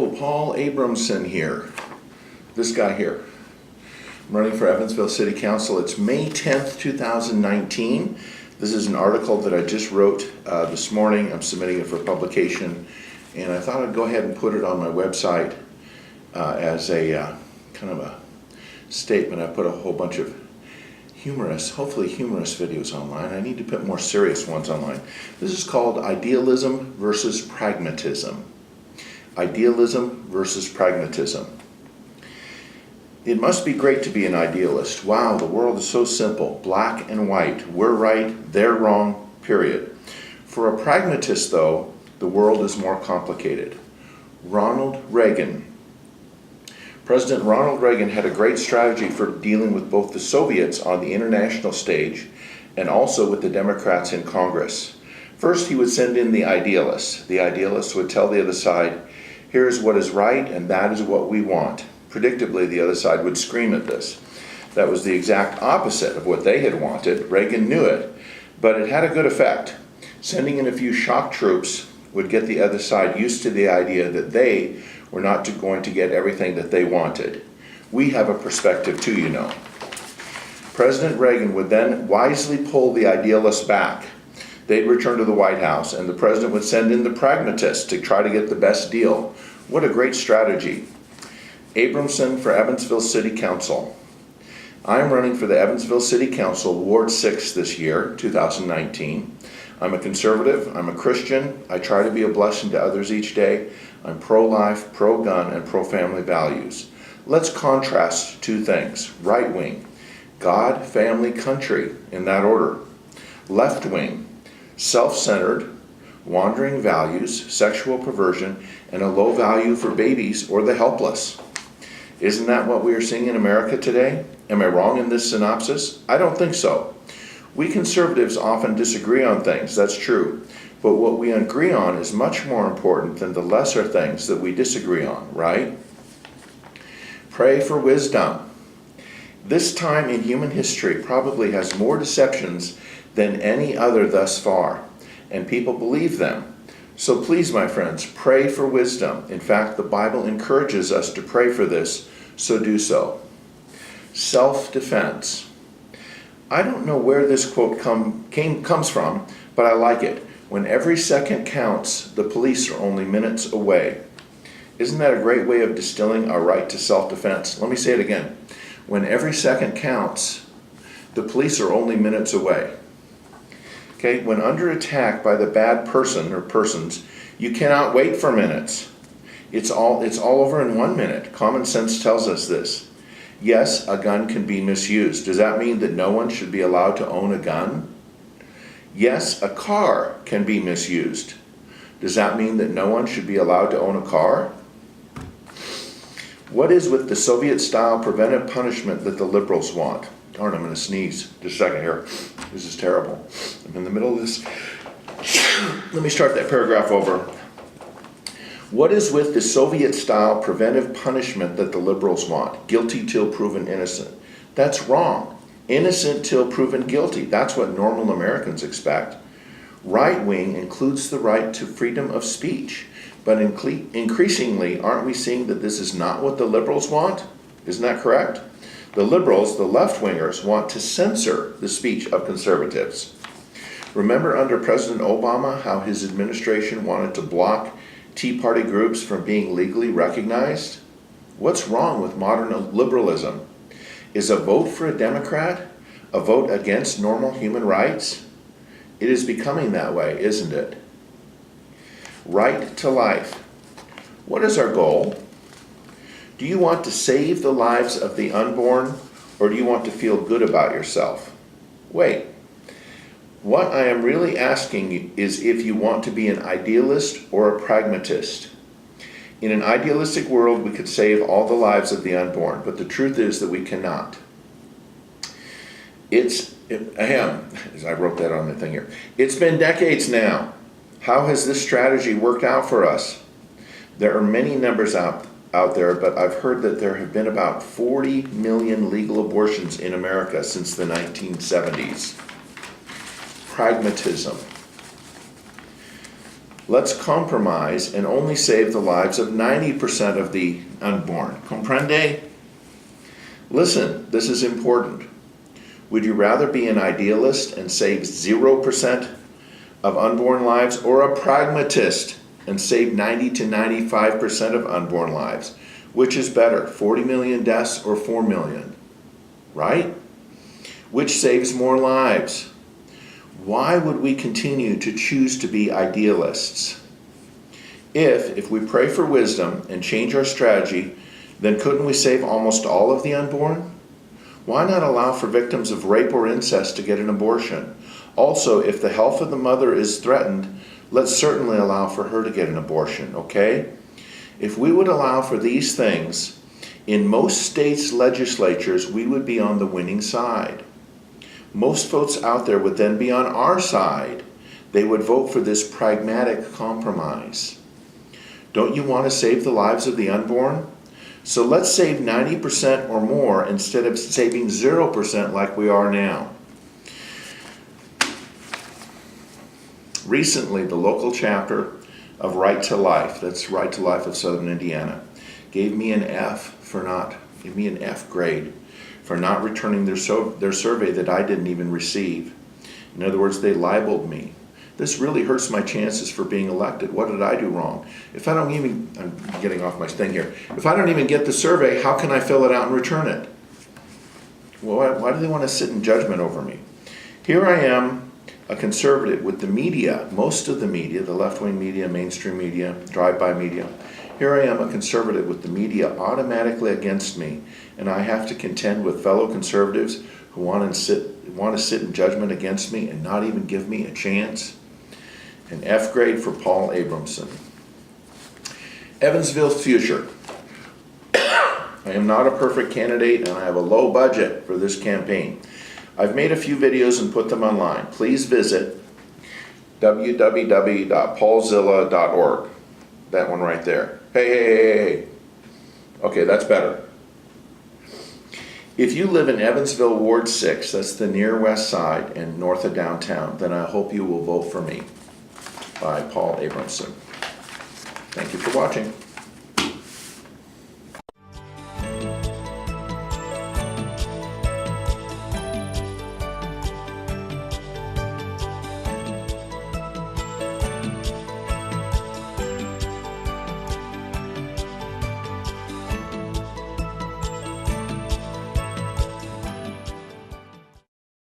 Hello, Paul Abramson here. This guy here. I'm running for Evansville City Council. It's May 10th, 2019. This is an article that I just wrote this morning. I'm submitting it for publication, and I thought I'd go ahead and put it on my website as a kind of a statement. I put a whole bunch of hopefully humorous videos online. I need to put more serious ones online. This is called Idealism versus Pragmatism. Idealism versus Pragmatism. It must be great to be an idealist. Wow, the world is so simple, black and white. We're right, they're wrong, period. For a pragmatist, though, the world is more complicated. Ronald Reagan. President Ronald Reagan had a great strategy for dealing with both the Soviets on the international stage and also with the Democrats in Congress. First, he would send in the idealists. The idealists would tell the other side, here's what is right and that is what we want. Predictably, the other side would scream at this. That was the exact opposite of what they had wanted. Reagan knew it, but it had a good effect. Sending in a few shock troops would get the other side used to the idea that they were not going to get everything that they wanted. We have a perspective too, you know. President Reagan would then wisely pull the idealists back. They'd return to the White House, and the president would send in the pragmatists to try to get the best deal. What a great strategy. Abramson for Evansville City Council. I am running for the Evansville City Council, Ward 6 this year, 2019. I'm a conservative, I'm a Christian, I try to be a blessing to others each day. I'm pro-life, pro-gun, and pro-family values. Let's contrast two things. Right wing, God, family, country, in that order. Left wing, self-centered, wandering values, sexual perversion, and a low value for babies or the helpless. Isn't that what we are seeing in America today? Am I wrong in this synopsis? I don't think so. We conservatives often disagree on things, that's true. But what we agree on is much more important than the lesser things that we disagree on, right? Pray for wisdom. This time in human history probably has more deceptions than any other thus far, and people believe them. So please, my friends, pray for wisdom. In fact, the Bible encourages us to pray for this, so do so. Self-defense. I don't know where this quote comes from, but I like it. When every second counts, the police are only minutes away. Isn't that a great way of distilling our right to self-defense? Let me say it again. When every second counts, the police are only minutes away. Okay, when under attack by the bad person or persons, you cannot wait for minutes. It's all over in 1 minute. Common sense tells us this. Yes, a gun can be misused. Does that mean that no one should be allowed to own a gun? Yes, a car can be misused. Does that mean that no one should be allowed to own a car? What is with the Soviet-style preventive punishment that the liberals want? Darn, I'm going to sneeze. Just a second here. This is terrible. I'm in the middle of this. Let me start that paragraph over. What is with the Soviet-style preventive punishment that the liberals want? Guilty till proven innocent. That's wrong. Innocent till proven guilty. That's what normal Americans expect. Right wing includes the right to freedom of speech. But increasingly, aren't we seeing that this is not what the liberals want? Isn't that correct? The liberals, the left-wingers, want to censor the speech of conservatives. Remember under President Obama how his administration wanted to block Tea Party groups from being legally recognized? What's wrong with modern liberalism? Is a vote for a Democrat a vote against normal human rights? It is becoming that way, isn't it? Right to life. What is our goal? Do you want to save the lives of the unborn, or do you want to feel good about yourself? Wait. What I am really asking is if you want to be an idealist or a pragmatist. In an idealistic world, we could save all the lives of the unborn, but the truth is that we cannot. As I wrote that on the thing here. It's been decades now. How has this strategy worked out for us? There are many numbers out there, but I've heard that there have been about 40 million legal abortions in America since the 1970s. Pragmatism. Let's compromise and only save the lives of 90% of the unborn. Comprende? Listen, this is important. Would you rather be an idealist and save 0% of unborn lives, or a pragmatist and save 90 to 95% of unborn lives? Which is better, 40 million deaths or 4 million? Right? Which saves more lives? Why would we continue to choose to be idealists? If we pray for wisdom and change our strategy, then couldn't we save almost all of the unborn? Why not allow for victims of rape or incest to get an abortion? Also, if the health of the mother is threatened, let's certainly allow for her to get an abortion, okay? If we would allow for these things, in most states' legislatures, we would be on the winning side. Most votes out there would then be on our side. They would vote for this pragmatic compromise. Don't you want to save the lives of the unborn? So let's save 90% or more instead of saving 0% like we are now. Recently, the local chapter of Right to Life, that's Right to Life of Southern Indiana, gave me an F grade for not returning their survey that I didn't even receive. In other words, they libeled me. This really hurts my chances for being elected. What did I do wrong? If I don't even, I'm getting off my thing here. If I don't even get the survey, how can I fill it out and return it? Well, why do they want to sit in judgment over me? Here I am, a conservative with the media, most of the media, the left-wing media, mainstream media, drive-by media. Here I am, a conservative with the media automatically against me, and I have to contend with fellow conservatives who want to sit in judgment against me and not even give me a chance. An F grade for Paul Abramson. Evansville's future. I am not a perfect candidate, and I have a low budget for this campaign. I've made a few videos and put them online. Please visit www.paulzilla.org. That one right there. Hey. Okay, that's better. If you live in Evansville, Ward 6, that's the near west side and north of downtown, then I hope you will vote for me. By Paul Abramson. Thank you for watching.